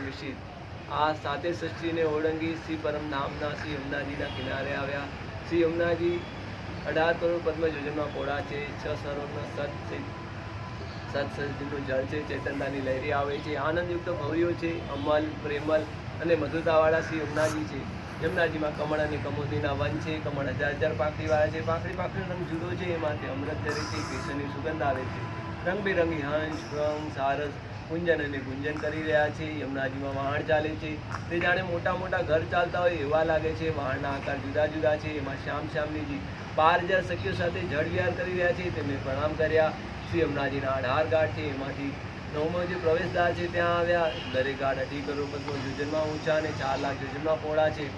વિષિત આ સાતે ષષ્ઠીને ઓળંગી શ્રી પરમધામના શ્રી યમુનાજીના કિનારે આવ્યા। શ્રી યમુનાજી 18 કરોડ પદ્મ યોજનમાં પોળા છે। 6 સરોવરનો સત્સંગનું જળ છે। ચૈતન્યની લહેરી આવે છે। આનંદયુક્ત ભવ્યો છે। અમલ પ્રેમલ અને મધુરતાવાળા શ્રી યમુનાજી છે। યમુનાજીમાં કમળ અને કમોદીના વન છે। કમળ 1000 પાંખડીવાળા છે। પાંખડીનો રંગ જુદો છે। એમાંથી અમૃત ઝરે છે। કેસરની સુગંધ આવે છે। રંગબેરંગી હંસ રંગ સારસ ગુંજન અને ગુંજન કરી રહ્યા છે। યમુનાજીમાં વહાણ ચાલે છે। તે જાણે મોટા મોટા ઘર ચાલતા હોય એવા લાગે છે। વહાણના આકાર જુદા જુદા છે। એમાં શ્યામજીજી 12,000 સખીઓ સાથે જળ વિહાર કરી રહ્યા છે। તેમને પ્રણામ કર્યા। શ્રી યમુનાજીના 18 ઘાટ છે। એમાંથી 9મો જે પ્રવેશદ્વાર છે ત્યાં આવ્યા। દરેક ઘાટ 18 કરોડ પદ્મ યોજનમાં ઊંચા અને 4 લાખ યોજનમાં પહોળા છે।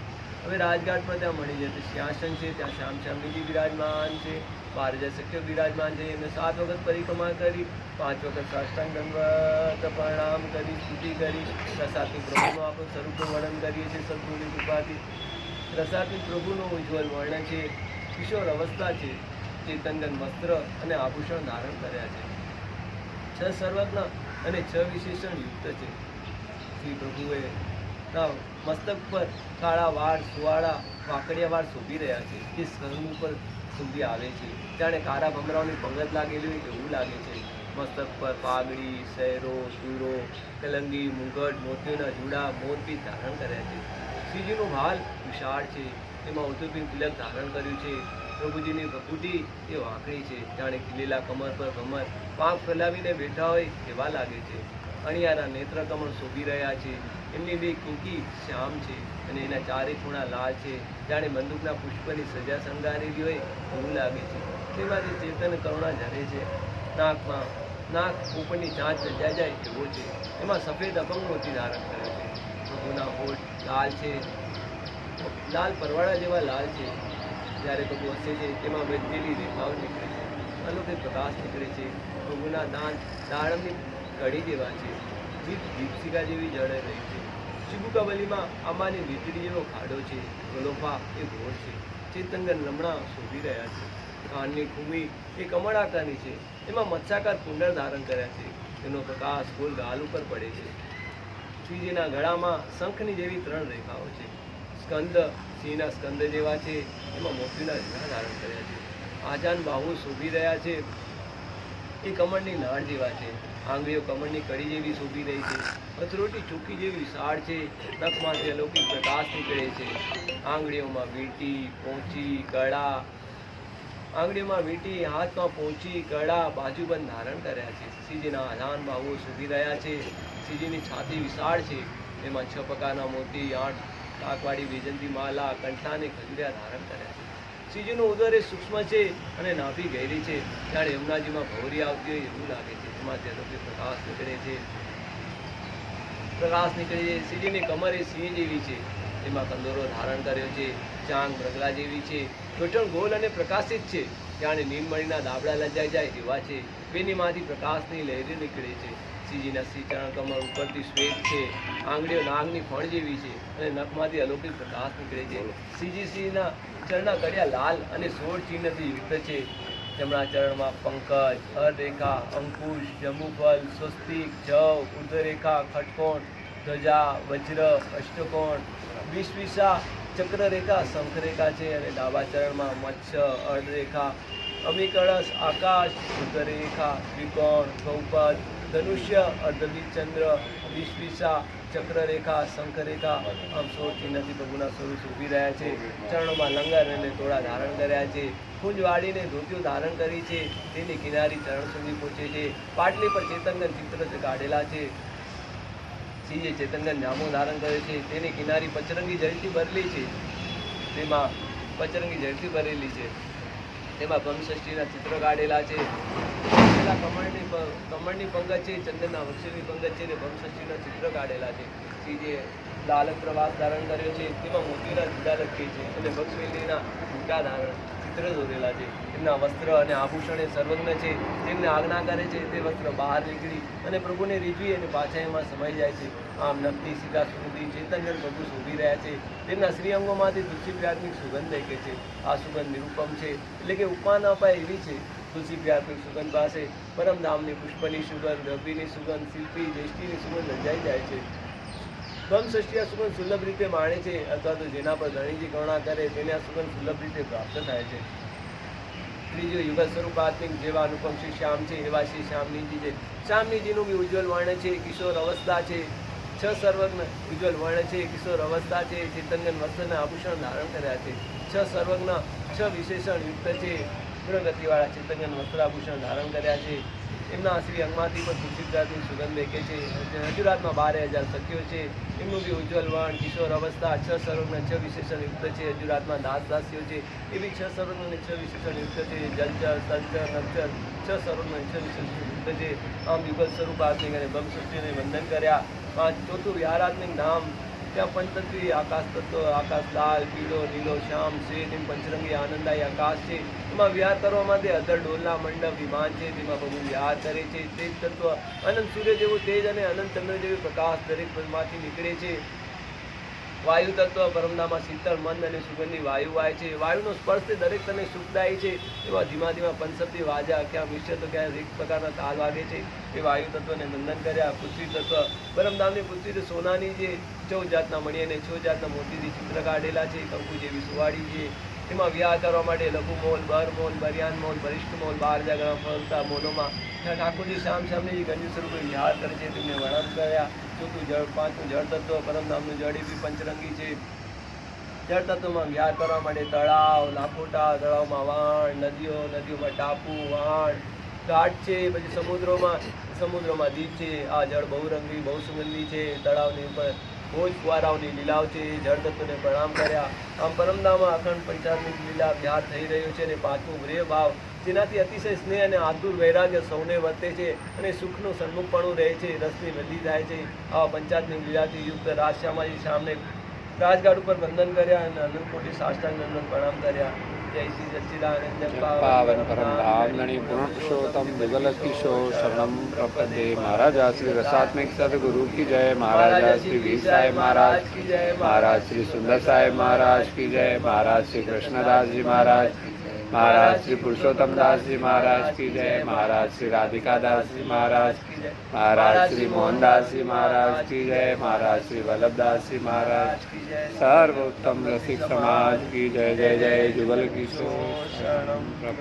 હવે રાજઘાટ પર ત્યાં મળી જશે સિંહાસન છે। ત્યાં શ્યામજીજી બિરાજમાન છે। 12,000 સખીઓ બિરાજમાન છે। એમને 7 વખત પરિક્રમા કરી, 5 વખત સાષ્ટાંગ દંડવત પ્રણામ કરી, સ્તુતિ કરી। પ્રસાદની પ્રભુનું આપણે સ્વરૂપનું વર્ણન કરીએ છીએ સદગુરુની કૃપાથી। પ્રસાદની પ્રભુનું ઉજ્જવલ વર્ણન છે। કિશોર અવસ્થા છે। ચેતનગન વસ્ત્ર અને આભૂષણ ધારણ કર્યા છે। 6 સર્વજ્ઞ અને 6 વિશેષણ યુક્ત છે। શ્રી પ્રભુએ મસ્તક પર કાળા વાળ સુવાળા વાકડિયા વાળ શોભી રહ્યા છે। જે સ્કંદ ઉપર સુધી આવે છે। જાણે કારા ભમરાઓની પંગત લાગેલી હોય એવું લાગે છે। મસ્તક પર પાઘડી શહેરો સૂરો કલંગી મુગટ મોતીઓના જુડા મોરપીંછ ધારણ કર્યા છે। શ્રીજીનું ભાલ વિશાળ છે। તેમાં ઉતુપિન તિલક ધારણ કર્યું છે। પ્રભુજીની ભકુટી એ વાંકડી છે। જાણે ખીલેલા કમર પર ભમર પાંખ ફેલાવીને બેઠા હોય એવા લાગે છે। અણિયાના નેત્ર કમળ શોભી રહ્યા છે। એમની 2 કિંકી શ્યામ છે અને એના 4 ખૂણા લાલ છે। જાણે બંદૂકના પુષ્પની સજા શણગારેલી હોય એવું લાગે છે। તેમાંથી ચેતન કરુણા ઝરે છે। નાક ઉપરની ચાંચ રચાઈ જાય એવો છે। એમાં સફેદ અભંગ મોતી ધારણ કર્યો છે। પ્રભુના હોઠ લાલ છે, લાલ પરવાળા જેવા લાલ છે। જ્યારે પ્રભુ હસે છે તેમાં વધેલી રેખાઓ નીકળે છે। અલૌકિક પ્રકાશ નીકળે છે। પ્રભુના દાંત દાડમની કડી જેવા છે। જીભ દીપશિખા જેવી જળે રહી છે। ચિબુકાવલીમાં આંબાની વીંટળી જેવો ખાડો છે। ગલોફા એ ઘોર છે। ચેતનગન લમણા શોભી રહ્યા છે। કાનની ખૂમી એ કમળ આકારની છે। એમાં મત્સ્યાકાર કુંડળ ધારણ કર્યા છે। તેનો પ્રકાશ ગોલ ગાલ ઉપર પડે છે। શ્રીજીના ગળામાં શંખની જેવી 3 રેખાઓ છે। સ્કંદ સિંહના સ્કંદ જેવા છે। એમાં મોતીના ઝીણા ધારણ કર્યા છે। આજાન બાહુ શોભી રહ્યા છે। એ કમળની નાળ જેવા છે। આંગળીઓ કમળની કડી જેવી શોભી રહી છે। કથરોટી ચોકી જેવી વિશાળ છે। નખમાંથી અલૌકિક પ્રકાશ નીકળે છે। આંગળીઓમાં વીંટી પોંચી કડા હાથમાં પોંચી કડા બાજુબંધ ધારણ કર્યા છે। શ્રીજીના આધાન બાહુઓ શોભી રહ્યા છે। શ્રીજીની છાતી વિશાળ છે। એમાં 6 પ્રકારના મોતી 8 ટાંકવાળી વૈજયંતી માલા કંઠા અને ખજુરિયા ધારણ કર્યા છે। શ્રીજીનું ઉદર એ સૂક્ષ્મ છે અને નાભી ગહેરી છે। જાણે યમુનાજીમાં ભવરી આવતી હોય એવું લાગે છે। એમાંથી અલૌકિક પ્રકાશ નીકળે છે। શ્રીજીની કમર એ સિંહ જેવી છે। તેમાં કંદોરો ધારણ કર્યો છે। ચાંગ મૃગલા જેવી છે। ઘૂંટણ ગોલ અને પ્રકાશિત છે। જાણે નીલમણીના દાબડા લજાઈ જાય એવા છે। બેનીમાંથી પ્રકાશની લહેરી નીકળે છે। શ્રીજીના શ્રી ચરણ કમળ ઉપરથી શ્વેત છે। આંગળીઓ નાગની ફણ જેવી છે અને નખમાંથી અલૌકિક પ્રકાશ નીકળે છે। શ્રીજીના ચરણના કડિયા લાલ અને 16 ચિહ્નથી યુક્ત છે। જમણા ચરણમાં પંકજ હરરેખા અંકુશ જંબુફલ સ્વસ્તિક જવ ઉર્ધ્વરેખા ખટકોણ ધ્વજા વજ્ર અષ્ટકોણ વિશ્વિસા ચક્રરેખા શંખરેખા છે। અને ડાબા ચરણમાં મત્સ્ય અર્ધરેખા અમિકળશ આકાશ ઉર્ધ્વરેખા ત્રિકોણ ગૌપદ ધનુષ્ય અર્ધવિચંદ્ર વિશ્વિસા ચક્રરેખા શંખરેખા આમ 16 ચિહ્નથી પ્રભુના સ્વરૂપ શોભી રહ્યા છે। ચરણોમાં લંગર અને તોળા ધારણ કર્યા છે। કુંજ વાળીને ધોતીઓ ધારણ કરી છે। તેની કિનારી ચરણ સુધી પહોંચે છે। પાટલી પર ચેતનગન ચિત્ર કાઢેલા છે। શ્રીજીએ ચેતનગન જામો ધારણ કર્યો છે। તેની કિનારી પચરંગી જળથી ભરેલી છે। તેમાં બ્રહ્મષષ્ઠીના ચિત્ર કાઢેલા છે। કમળની પંગત છે। ચંદનના વૃક્ષની પંગત છે અને બ્રહ્મષષ્ઠીના ચિત્ર કાઢેલા છે। શ્રીજીએ લાલક પ્રવાસ ધારણ કર્યો છે। તેમાં મોતીના જુડા લટકે છે અને બક્ષવેલીના ઝૂંટા ધારણ ચિત્ર દોરેલા છે। એમના વસ્ત્ર અને આભૂષણ એ સર્વજ્ઞ છે। તેમને આજ્ઞા કરે છે તે વસ્ત્ર બહાર નીકળી અને પ્રભુને રીઝવી અને પાછા એમાં સમાઈ જાય છે। આમ નખથી સીધા સુધી ચેતનગન પ્રભુ શોભી રહ્યા છે। તેમના શ્રી અંગોમાંથી તુલસી પ્યારની સુગંધ દેખે છે। આ સુગંધ નિરૂપમ છે, એટલે કે ઉપમા ન અપાય એવી છે। તુલસી પ્યારની સુગંધ પાસે પરમધામની પુષ્પની સુગંધ રબીની સુગંધ શિલ્પી જ્યેષ્ઠીની સુગંધ રંજાઈ જાય છે। ભમ ષષ્ઠી આ સુગંધ સુલભ રીતે માણે છે, અથવા તો જેના પર ધણીજી કરુણા કરે તેને આ સુગંધ સુલભ રીતે પ્રાપ્ત થાય છે. ત્રીજું યુગલ સ્વરૂપાત્મિક જેવા અનુપમ શ્રી શ્યામ છે એવા શ્રી શ્યામનીજી છે. શ્યામનીજીનું બી ઉજ્જવલ વર્ણ છે, કિશોર અવસ્થા છે, છ સર્વજ્ઞ ઉજ્જવલ વર્ણ છે, કિશોર અવસ્થા છે, ચેતનગન વસ્ત્રના આભૂષણ ધારણ કર્યા છે, છ સર્વજ્ઞ છ વિશેષણ યુક્ત છે, ગતિવાળા ચેતનગન વસ્ત્રાભૂષણ ધારણ કર્યા છે. એમના શ્રી અંગમાંથી પણ તુલસીદાસની સુગંધ વેકે છે. હજુરાતમાં 12,000 સખીઓ છે. એમનું બી ઉજ્જવલ વર્ણ, કિશોર અવસ્થા, છ સર્વજ્ઞ છ વિશેષણ યુક્ત છે. હજુરાતમાં દાસીઓ છે. એ બી છ સર્વજ્ઞ અને છ વિશેષણ યુક્ત છે. જલચર, સલચર, નક્ષર છ સર્વજ્ઞ છ વિશેષણ યુક્ત છે. આમ યુગલ સ્વરૂપાત્મિક અને બ્રહ્મસૃષ્ટિને વંદન કર્યા. ચોથું વિહારાત્મિક ધામ, ત્યાં પંચતત્વી આકાશ તત્વ, આકાશ લાલ, પીળો, નીલો, શ્યામ, શ્વેત એમ પંચરંગી આનંદાયી આકાશ છે. એમાં વિહાર કરવા માટે અધર ડોલના મંડપ વિમાન છે, તેમાં પ્રભુ વિહાર કરે છે. તેજ તત્વ અનંત સૂર્ય જેવો તેજ અને અનંત ચંદ્ર જેવો પ્રકાશ દરેક પદમાંથી નીકળે છે. વાયુ તત્વ પરમધામમાં શીતળ મંદ અને સુગંધી વાયુ વાય છે. વાયુનો સ્પર્શ તે દરેક તને સુખદાયી છે. એવા ધીમા ધીમા પંચસપ્તી વાજા, ક્યાં મિશ્ર તો ક્યાં એક પ્રકારના તાલ વાગે છે. એ વાયુ તત્વને વંદન કર્યા. પૃથ્વી તત્વ પરમધામની પૃથ્વી તો સોનાની છે, 14 જાતના મણી અને 6 જાતના મોતીથી ચિત્ર કાઢેલા છે. કંકુ જેવી સુવાડી છે. એમાં વિહાર કરવા માટે લઘુ મોલ, બર મોલ, બરિયાન મોલ, વરિષ્ઠ મોલ, 12 જાગરણ ફરતા મોલોમાં ઠાકોરજી શ્યામજી ગંજ સ્વરૂપે વિહાર કરે છે, તેમને વર્ણન કર્યા. ચોથું જળ, પાંચમું જળ તત્વ, પરમધામનું જળ એ બી પંચરંગી છે. જળ તત્વમાં વિહાર કરવા માટે તળાવ, લાખોટા, તળાવમાં વાણ, નદીઓમાં ટાપુ, વાણ, ઘાટ છે. પછી સમુદ્રોમાં દીપ છે. આ જળ બહુરંગી બહુ સુગંધી છે. તળાવની ઉપર ભોજ ફુવારાઓની લીલાઓ છે. જળ તત્વને પ્રણામ કર્યા. આમ પરમધામમાં અખંડ પંચાત્મિક લીલા વિહાર થઈ રહ્યો છે. અને પાંચમું પ્રિય ભાવ, જેનાથી અતિશય સ્નેહ અને આતુર વૈરાગ્ય સૌને વર્તે છે અને સુખનું સન્મુખપણું રહે છે, રસની વૃદ્ધિ થાય છે. આવા પંચાત્મિક લીલાથી યુક્ત રાજશ્યામાજી સામને રાજઘાટ ઉપર વંદન કર્યા અને અનંતકોટી સાષ્ટાંગ દંડવત પ્રણામ કર્યા. જય શ્રી સચ્ચિદાનંદ પાવન પરમ ધામ ધણી પુરુષોત્તમ યુગલ કિશોર શરણમ પ્રપદે. મહારાજા શ્રી રસાત્મિક સદગુરુ કી જય. મહારાજા શ્રી વીર સાહેબ મહારાજ કી જય. મહારાજ શ્રી સુંદર સાહેબ મહારાજ કી જય. મહારાજ શ્રી કૃષ્ણદાસજી મહારાજ, મહારાજ શ્રી પુરુષોત્તમ દાસજી મહારાજ કી જય. મહારાજ શ્રી રાધિકા દાસજી મહારાજ, મહારાજ શ્રી મોહનદાસજી મહારાજ કી જય. મહારાજ શ્રી વલ્લભદાસજી મહારાજ, સર્વોત્તમ રસિક સમાજ કી જય. જય જય યુગલ કિશોર શરણમ.